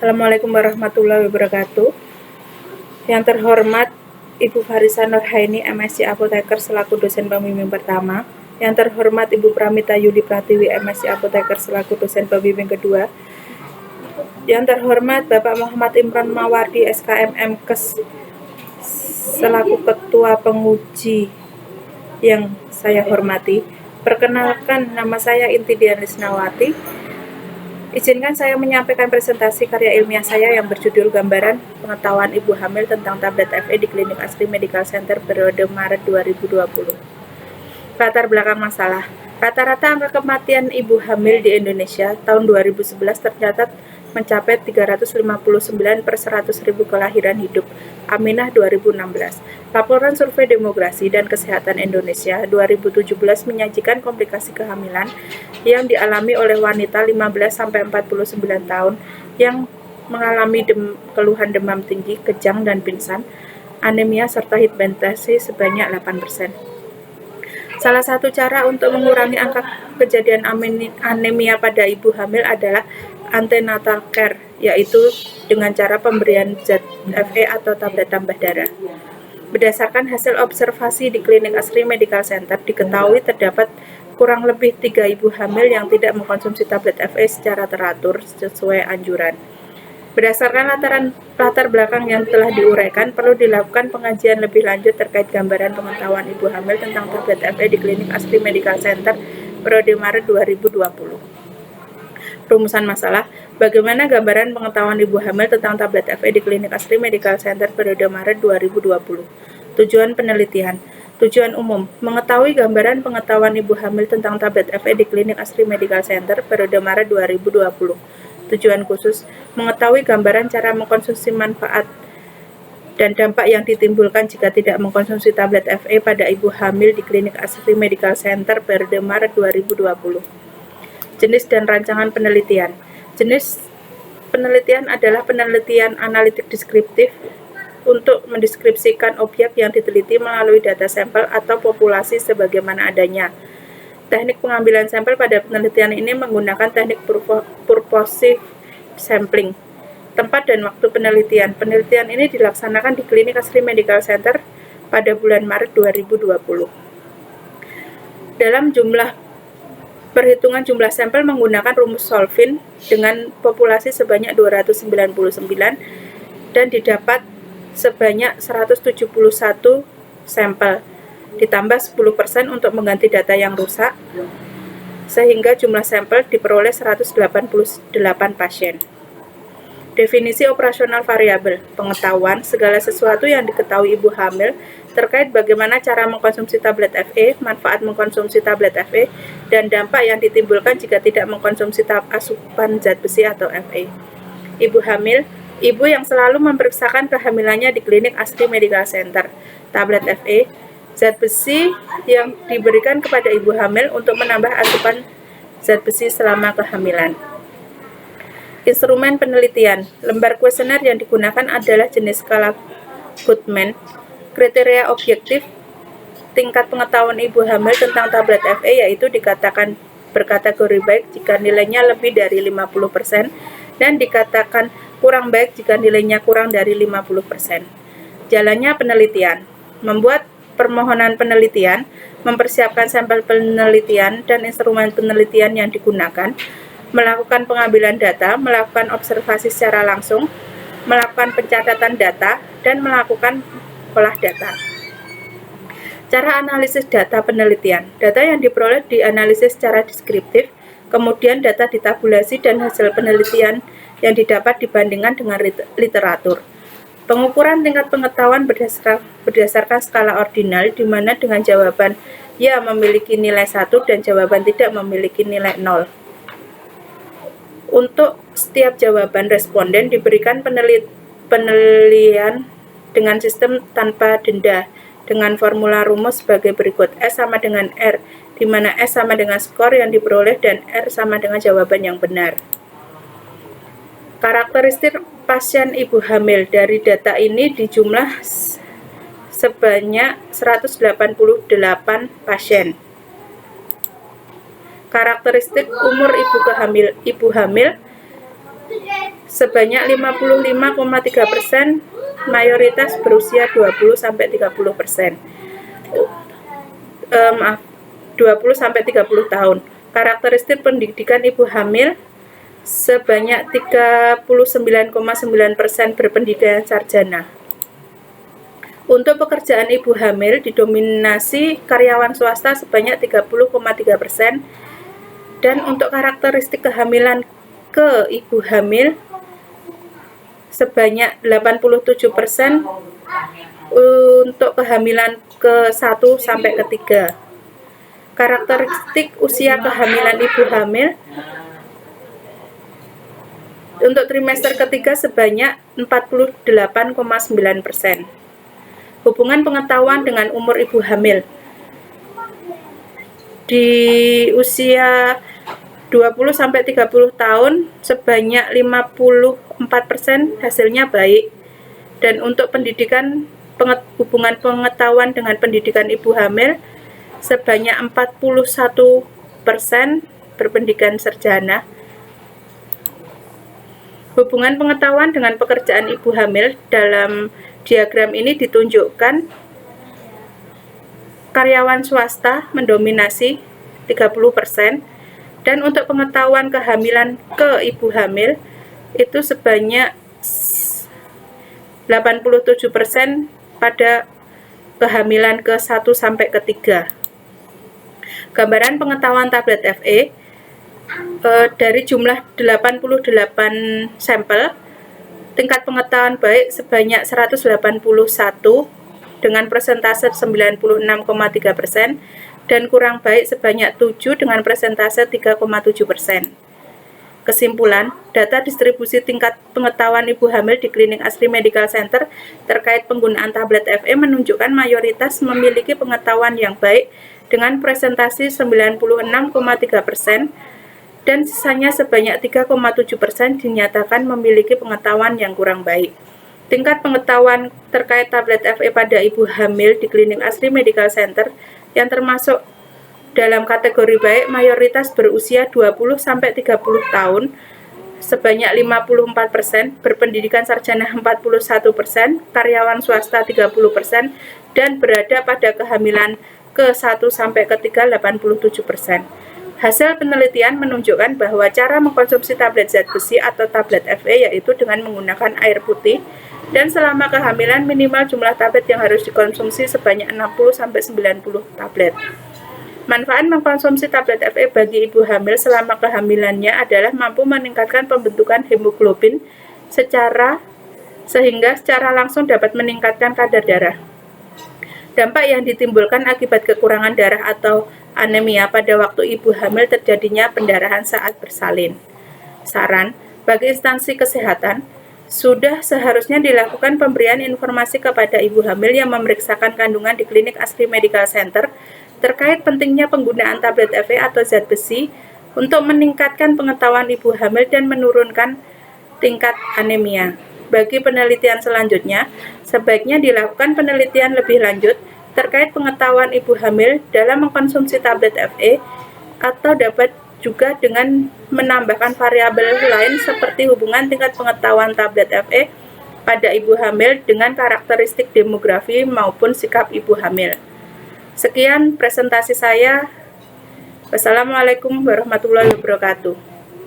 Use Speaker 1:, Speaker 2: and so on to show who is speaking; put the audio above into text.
Speaker 1: Assalamualaikum warahmatullahi wabarakatuh. Yang terhormat Ibu Farisa Nurhaini, MSc Apoteker selaku dosen pembimbing pertama. Yang terhormat Ibu Pramita Yuli Pratiwi, MSc Apoteker selaku dosen pembimbing kedua. Yang terhormat Bapak Muhammad Imran Mawardi, SKM MKes selaku ketua penguji yang saya hormati. Perkenalkan, nama saya Inti Dian Lisnawati. Izinkan saya menyampaikan presentasi karya ilmiah saya yang berjudul Gambaran Pengetahuan Ibu Hamil tentang tablet FE di Klinik Asri Medical Center periode Maret 2020. Latar belakang masalah. Rata-rata angka kematian ibu hamil di Indonesia tahun 2011 tercatat mencapai 359 per 100.000 kelahiran hidup. Aminah 2016. Laporan Survei Demografi dan Kesehatan Indonesia 2017 menyajikan komplikasi kehamilan yang dialami oleh wanita 15-49 tahun yang mengalami keluhan demam tinggi, kejang dan pingsan, anemia serta hipertensi sebanyak 8%. Salah satu cara untuk mengurangi angka kejadian anemia pada ibu hamil adalah antenatal care, yaitu dengan cara pemberian zat FE atau tablet tambah darah. Berdasarkan hasil observasi di Klinik Asri Medical Center, diketahui terdapat kurang lebih 3 ibu hamil yang tidak mengkonsumsi tablet FE secara teratur sesuai anjuran. Berdasarkan latar belakang yang telah diuraikan, perlu dilakukan pengajian lebih lanjut terkait gambaran pengetahuan ibu hamil tentang tablet FE di Klinik Asri Medical Center periode Maret 2020. Rumusan masalah, bagaimana gambaran pengetahuan ibu hamil tentang tablet FE di Klinik Asri Medical Center periode Maret 2020. Tujuan penelitian. Tujuan umum, mengetahui gambaran pengetahuan ibu hamil tentang tablet FE di Klinik Asri Medical Center periode Maret 2020. Tujuan khusus, mengetahui gambaran cara mengkonsumsi manfaat dan dampak yang ditimbulkan jika tidak mengkonsumsi tablet FE pada ibu hamil di Klinik Asri Medical Center periode Maret 2020. Jenis dan rancangan penelitian. Jenis penelitian adalah penelitian analitik deskriptif untuk mendeskripsikan objek yang diteliti melalui data sampel atau populasi sebagaimana adanya. Teknik pengambilan sampel pada penelitian ini menggunakan teknik purposive sampling. Tempat dan waktu penelitian. Penelitian ini dilaksanakan di Klinik Asri Medical Center pada bulan Maret 2020. Dalam perhitungan jumlah sampel menggunakan rumus Solvin dengan populasi sebanyak 299 dan didapat sebanyak 171 sampel, ditambah 10% untuk mengganti data yang rusak, sehingga jumlah sampel diperoleh 188 pasien. Definisi operasional variabel, pengetahuan segala sesuatu yang diketahui ibu hamil terkait bagaimana cara mengkonsumsi tablet FE, manfaat mengkonsumsi tablet FE, dan dampak yang ditimbulkan jika tidak mengkonsumsi asupan zat besi atau FE. Ibu hamil, ibu yang selalu memeriksakan kehamilannya di Klinik Asri Medical Center. Tablet FE, zat besi yang diberikan kepada ibu hamil untuk menambah asupan zat besi selama kehamilan. Instrumen penelitian. Lembar kuesioner yang digunakan adalah jenis skala Goodman. Kriteria objektif tingkat pengetahuan ibu hamil tentang tablet FE yaitu dikatakan berkategori baik jika nilainya lebih dari 50% dan dikatakan kurang baik jika nilainya kurang dari 50%. Jalannya penelitian. Membuat permohonan penelitian, mempersiapkan sampel penelitian dan instrumen penelitian yang digunakan, melakukan pengambilan data, melakukan observasi secara langsung, melakukan pencatatan data, dan melakukan olah data. Cara analisis data penelitian. Data yang diperoleh dianalisis secara deskriptif, kemudian data ditabulasi dan hasil penelitian yang didapat dibandingkan dengan literatur. Pengukuran tingkat pengetahuan berdasarkan skala ordinal, di mana dengan jawaban ya memiliki nilai 1 dan jawaban tidak memiliki nilai 0. Untuk setiap jawaban responden diberikan penilaian dengan sistem tanpa denda dengan formula rumus sebagai berikut. S sama dengan R, di mana S sama dengan skor yang diperoleh dan R sama dengan jawaban yang benar. Karakteristik pasien ibu hamil dari data ini dijumlah sebanyak 188 pasien. Karakteristik umur ibu hamil sebanyak 55,3%, mayoritas berusia 20-30%. 20-30 tahun. Karakteristik pendidikan ibu hamil sebanyak 39,9% berpendidikan sarjana. Untuk pekerjaan ibu hamil didominasi karyawan swasta sebanyak 30,3%, dan untuk karakteristik kehamilan ke ibu hamil sebanyak 87%, untuk kehamilan ke-1 sampai ke-3. Karakteristik usia kehamilan ibu hamil untuk trimester ketiga sebanyak 48,9%. Hubungan pengetahuan dengan umur ibu hamil di usia 20-30 tahun sebanyak 54% hasilnya baik, dan untuk hubungan pengetahuan dengan pendidikan ibu hamil sebanyak 41% berpendidikan sarjana. Hubungan pengetahuan dengan pekerjaan ibu hamil dalam diagram ini ditunjukkan karyawan swasta mendominasi 30%, dan untuk pengetahuan kehamilan ke ibu hamil itu sebanyak 87% pada kehamilan ke-1 sampai ke-3. Gambaran pengetahuan tablet FE dari jumlah 88 sampel, tingkat pengetahuan baik sebanyak 181 dengan persentase 96,3%, dan kurang baik sebanyak 7 dengan persentase 3,7%. Kesimpulan, data distribusi tingkat pengetahuan ibu hamil di Klinik Asri Medical Center terkait penggunaan tablet FE menunjukkan mayoritas memiliki pengetahuan yang baik dengan presentasi 96,3%, dan sisanya sebanyak 3,7% dinyatakan memiliki pengetahuan yang kurang baik. Tingkat pengetahuan terkait tablet FE pada ibu hamil di Klinik Asri Medical Center yang termasuk dalam kategori baik mayoritas berusia 20-30 tahun sebanyak 54%, berpendidikan sarjana 41%, karyawan swasta 30%, dan berada pada kehamilan ke-1 sampai ke-3 87%. Hasil penelitian menunjukkan bahwa cara mengkonsumsi tablet zat besi atau tablet FE yaitu dengan menggunakan air putih, dan selama kehamilan minimal jumlah tablet yang harus dikonsumsi sebanyak 60-90 tablet. Manfaat mengkonsumsi tablet FE bagi ibu hamil selama kehamilannya adalah mampu meningkatkan pembentukan hemoglobin sehingga secara langsung dapat meningkatkan kadar darah. Dampak yang ditimbulkan akibat kekurangan darah atau anemia pada waktu ibu hamil terjadinya pendarahan saat bersalin. Saran, bagi instansi kesehatan, sudah seharusnya dilakukan pemberian informasi kepada ibu hamil yang memeriksakan kandungan di Klinik Asri Medical Center terkait pentingnya penggunaan tablet FE atau zat besi untuk meningkatkan pengetahuan ibu hamil dan menurunkan tingkat anemia. Bagi penelitian selanjutnya, sebaiknya dilakukan penelitian lebih lanjut terkait pengetahuan ibu hamil dalam mengkonsumsi tablet FE, atau dapat juga dengan menambahkan variabel lain seperti hubungan tingkat pengetahuan tablet FE pada ibu hamil dengan karakteristik demografi maupun sikap ibu hamil. Sekian presentasi saya. Wassalamualaikum warahmatullahi wabarakatuh.